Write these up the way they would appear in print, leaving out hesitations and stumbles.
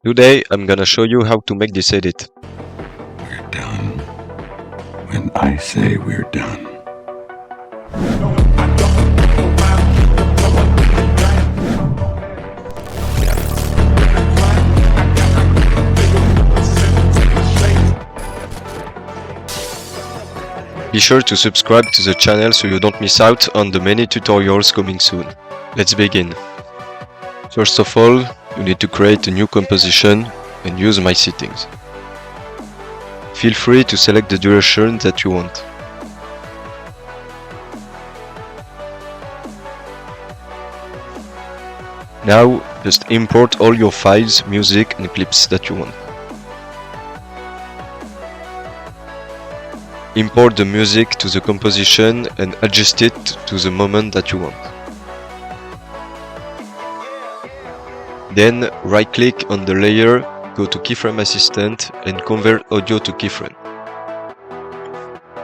Today I'm gonna show you how to make this edit. We're done when I say we're done. Be sure to subscribe to the channel so you don't miss out on the many tutorials coming soon. Let's begin. First of all, you need to create a new composition and use my settings. Feel free to select the duration that you want. Now, just import all your files, music and clips that you want. Import the music to the composition and adjust it to the moment that you want. Then right-click on the layer, go to Keyframe Assistant and convert audio to keyframe.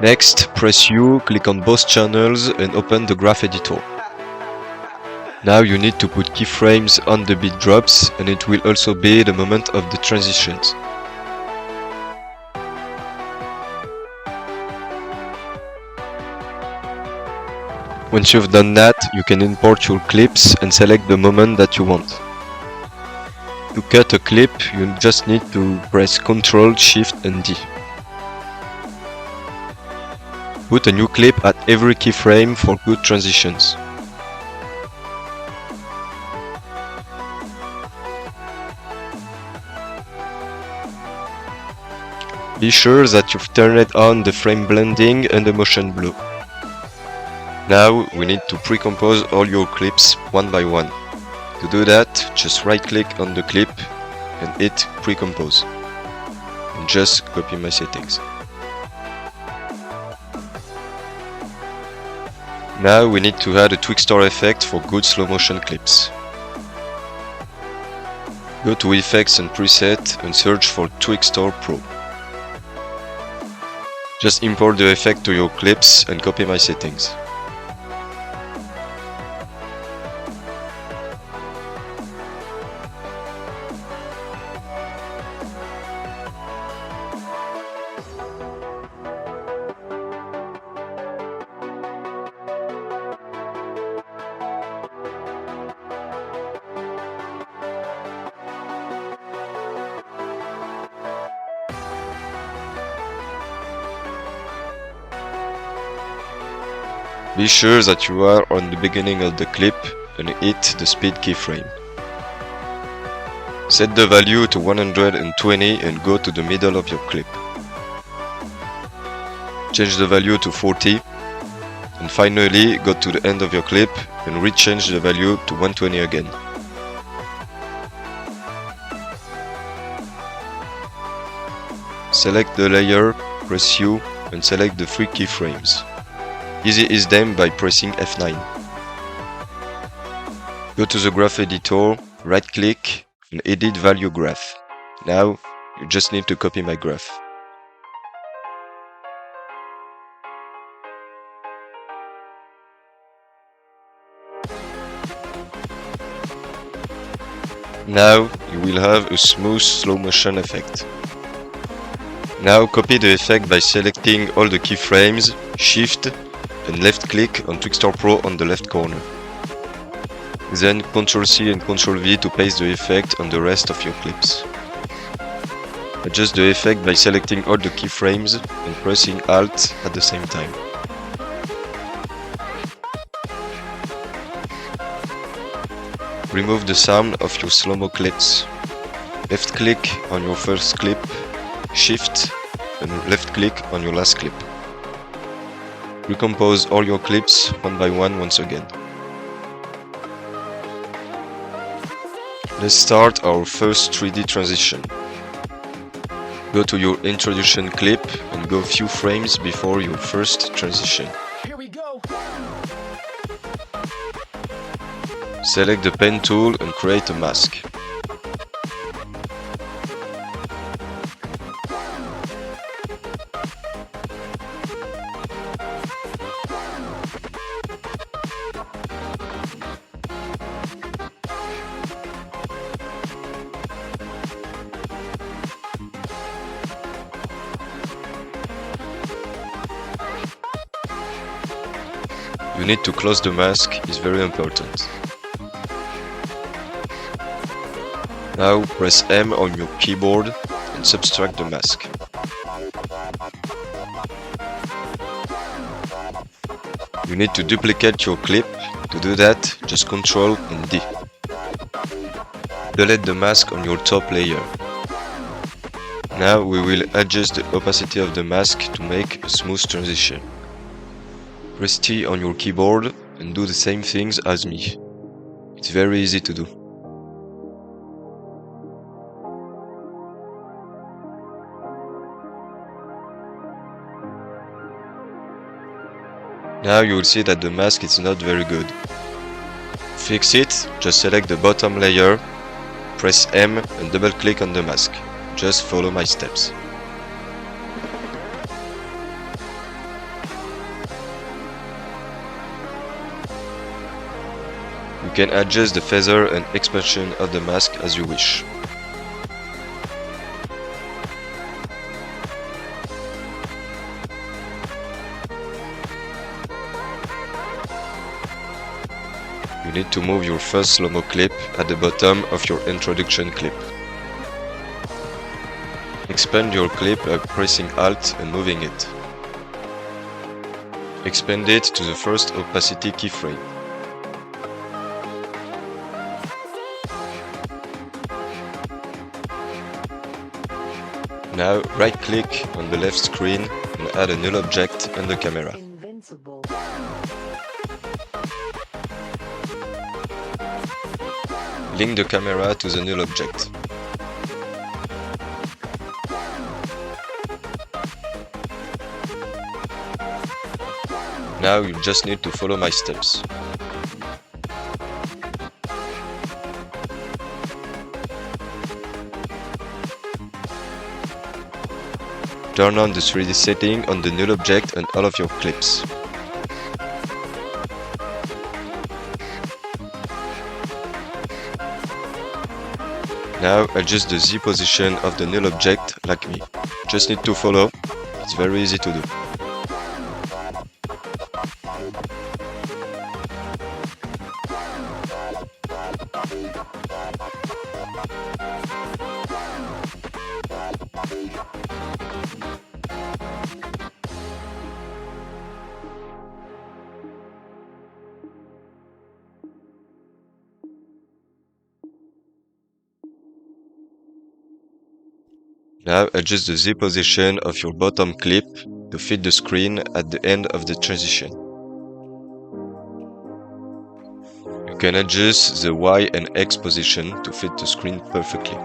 Next, press U, click on both channels and open the graph editor. Now you need to put keyframes on the beat drops and it will also be the moment of the transitions. Once you've done that, you can import your clips and select the moment that you want. To cut a clip, you just need to press Ctrl, Shift and D. Put a new clip at every keyframe for good transitions. Be sure that you've turned on the frame blending and the motion blur. Now we need to pre-compose all your clips one by one. To do that, just right-click on the clip and hit pre-compose. And just copy my settings. Now we need to add a Twixtor effect for good slow motion clips. Go to Effects and Preset and search for Twixtor Pro. Just import the effect to your clips and copy my settings. Be sure that you are on the beginning of the clip and hit the speed keyframe. Set the value to 120 and go to the middle of your clip. Change the value to 40 and finally go to the end of your clip and rechange the value to 120 again. Select the layer, press U and select the 3 keyframes. Easy is them by pressing F9. Go to the graph editor, right click and edit value graph. Now you just need to copy my graph. Now you will have a smooth slow motion effect. Now copy the effect by selecting all the keyframes, Shift and left click on Twixtor Pro on the left corner. Then Ctrl C and Ctrl V to paste the effect on the rest of your clips. Adjust the effect by selecting all the keyframes and pressing Alt at the same time. Remove the sound of your slow-mo clips. Left click on your first clip, Shift and left click on your last clip. Recompose all your clips one by one once again. Let's start our first 3D transition. Go to your introduction clip and go few frames before your first transition. Here we go. Select the pen tool and create a mask. You need to close the mask, is very important. Now press M on your keyboard and subtract the mask. You need to duplicate your clip. To do that, just Ctrl and D. Delete the mask on your top layer. Now we will adjust the opacity of the mask to make a smooth transition. Press T on your keyboard and do the same things as me. It's very easy to do. Now you will see that the mask is not very good. Fix it, just select the bottom layer, press M and double click on the mask. Just follow my steps. You can adjust the feather and expansion of the mask as you wish. You need to move your first slow-mo clip at the bottom of your introduction clip. Expand your clip by pressing Alt and moving it. Expand it to the first opacity keyframe. Now right-click on the left screen and add a null object on the camera. Link the camera to the null object. Now you just need to follow my steps. Turn on the 3D setting on the null object and all of your clips. Now adjust the Z position of the null object like me. Just need to follow, it's very easy to do. Now adjust the Z position of your bottom clip to fit the screen at the end of the transition. You can adjust the Y and X position to fit the screen perfectly.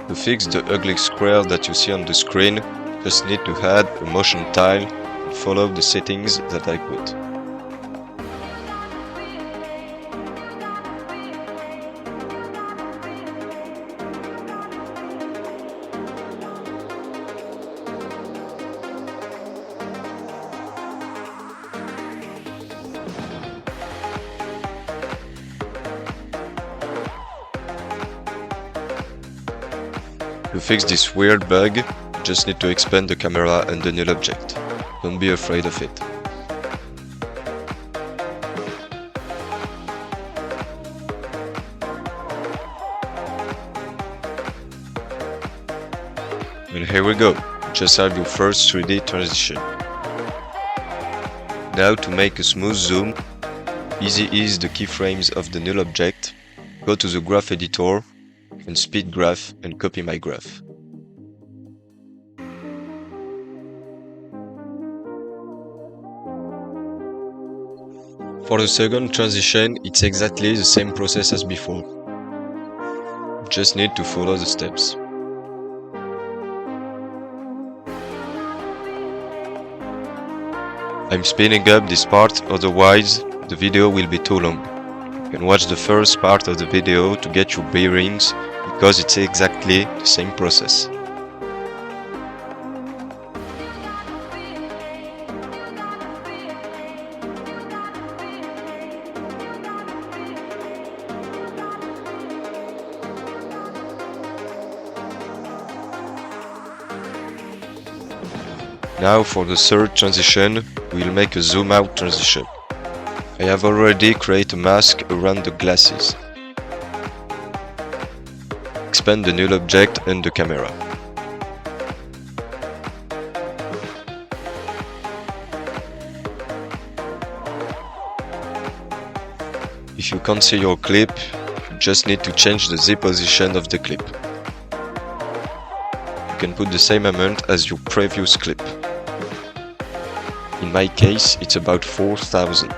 To fix the ugly square that you see on the screen, just need to add a motion tile and follow the settings that I put. To fix this weird bug, you just need to expand the camera and the null object. Don't be afraid of it. And here we go, just have your first 3D transition. Now to make a smooth zoom, easy ease the keyframes of the null object, go to the graph editor, and speed graph and copy my graph. For the second transition, it's exactly the same process as before. Just need to follow the steps. I'm speeding up this part, otherwise the video will be too long. You can watch the first part of the video to get your bearings, because it's exactly the same process. Now for the third transition, we'll make a zoom out transition. I have already created a mask around the glasses. Expand the null object and the camera. If you can't see your clip, you just need to change the Z position of the clip. You can put the same amount as your previous clip. In my case, it's about 4000.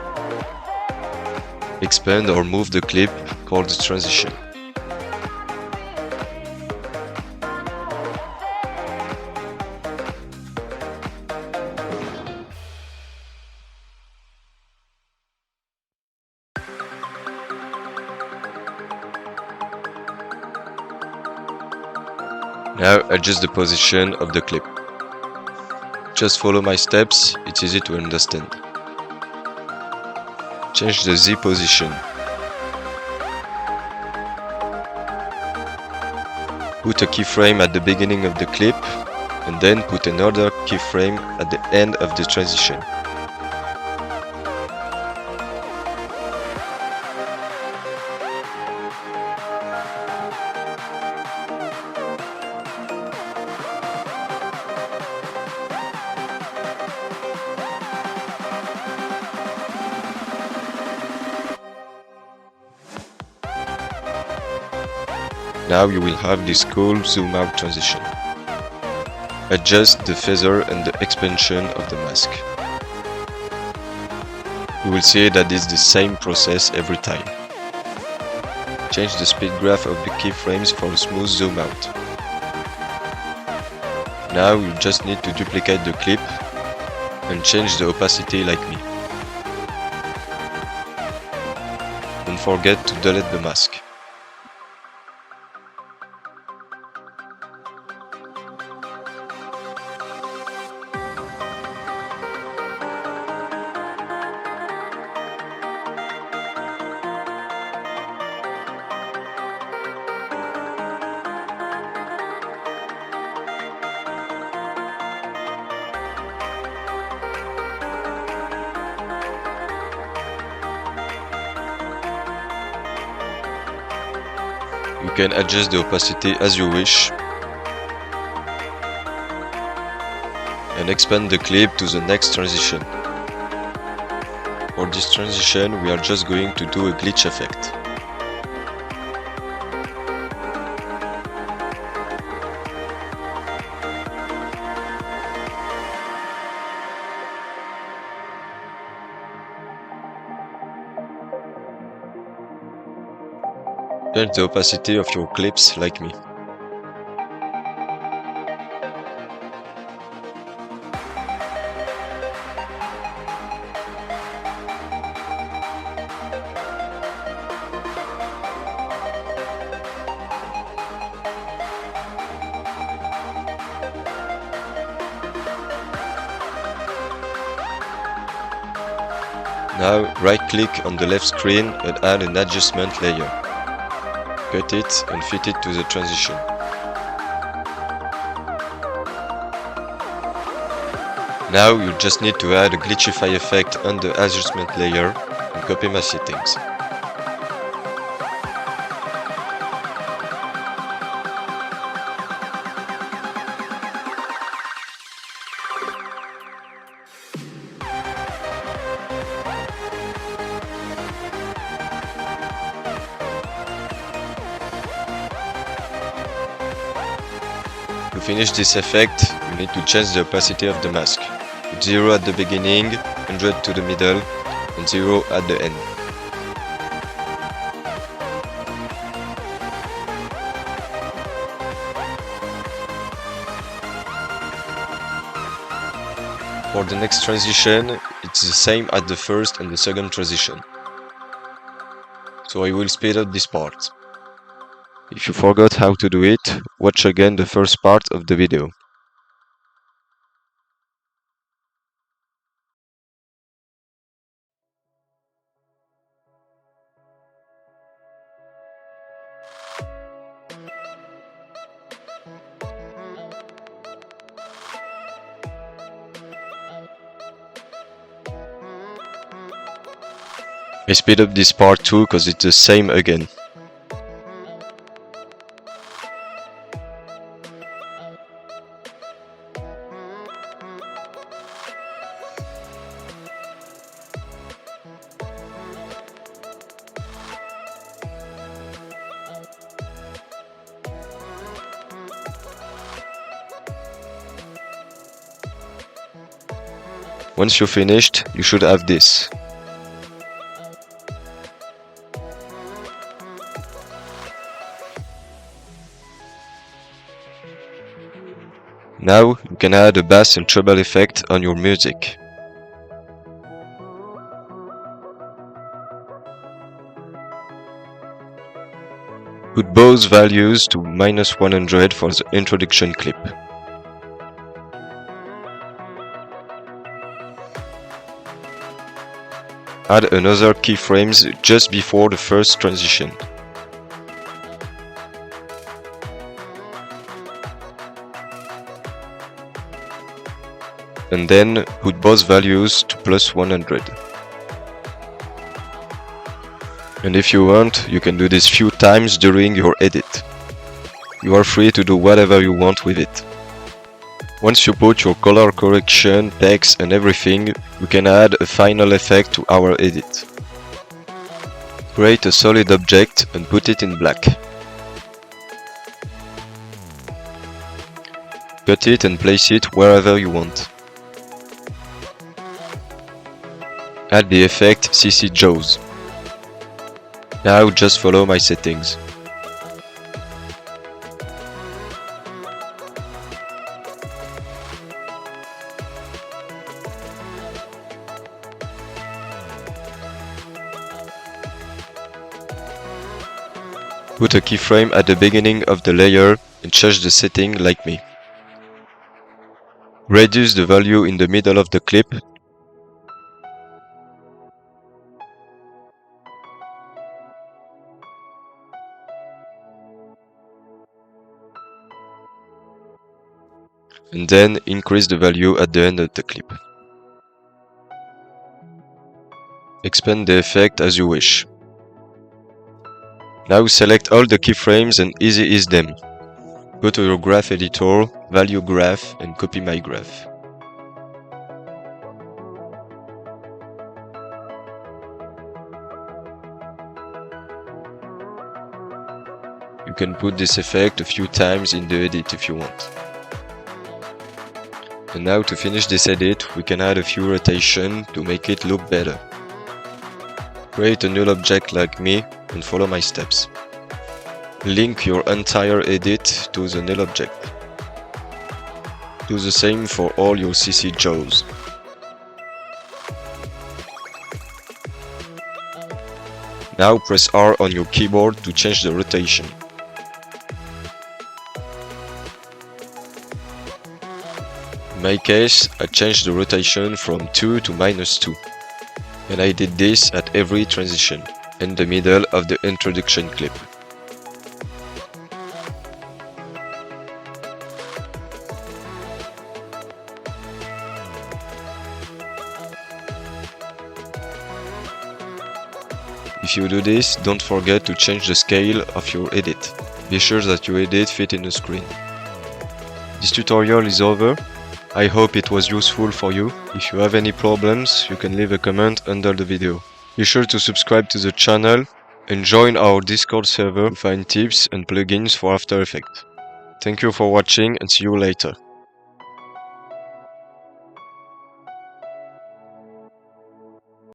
Expand or move the clip called the transition. Now adjust the position of the clip. Just follow my steps, it's easy to understand. Change the Z position. Put a keyframe at the beginning of the clip, and then put another keyframe at the end of the transition. Now you will have this cool zoom out transition. Adjust the feather and the expansion of the mask. You will see that it's the same process every time. Change the speed graph of the keyframes for a smooth zoom out. Now you just need to duplicate the clip and change the opacity like me. Don't forget to delete the mask. You can adjust the opacity as you wish and expand the clip to the next transition. For this transition, we are just going to do a glitch effect. Change the opacity of your clips like me. Now right-click on the left screen and add an adjustment layer. Cut it and fit it to the transition. Now you just need to add a glitchify effect on the adjustment layer and copy my settings. To finish this effect, you need to change the opacity of the mask. Put 0 at the beginning, 100 to the middle, and 0 at the end. For the next transition, it's the same as the first and the second transition. So I will speed up this part. If you forgot how to do it, watch again the first part of the video. I speed up this part too cause it's the same again. Once you're finished, you should have this. Now you can add a bass and treble effect on your music. Put both values to -100 for the introduction clip. Add another keyframes just before the first transition. And then put both values to +100. And if you want, you can do this few times during your edit. You are free to do whatever you want with it. Once you put your color correction, text and everything, we can add a final effect to our edit. Create a solid object and put it in black. Cut it and place it wherever you want. Add the effect CC Jaws. Now just follow my settings. Put a keyframe at the beginning of the layer and change the setting like me. Reduce the value in the middle of the clip. And then increase the value at the end of the clip. Expand the effect as you wish. Now select all the keyframes and easy ease them. Go to your graph editor, value graph and copy my graph. You can put this effect a few times in the edit if you want. And now to finish this edit, we can add a few rotation to make it look better. Create a null object like me and follow my steps. Link your entire edit to the null object. Do the same for all your CC Jaws. Now press R on your keyboard to change the rotation. In my case, I changed the rotation from 2 to -2. And I did this at every transition, in the middle of the introduction clip. If you do this, don't forget to change the scale of your edit. Be sure that your edit fit in the screen. This tutorial is over. I hope it was useful for you. If you have any problems, you can leave a comment under the video. Be sure to subscribe to the channel and join our Discord server to find tips and plugins for After Effects. Thank you for watching and see you later.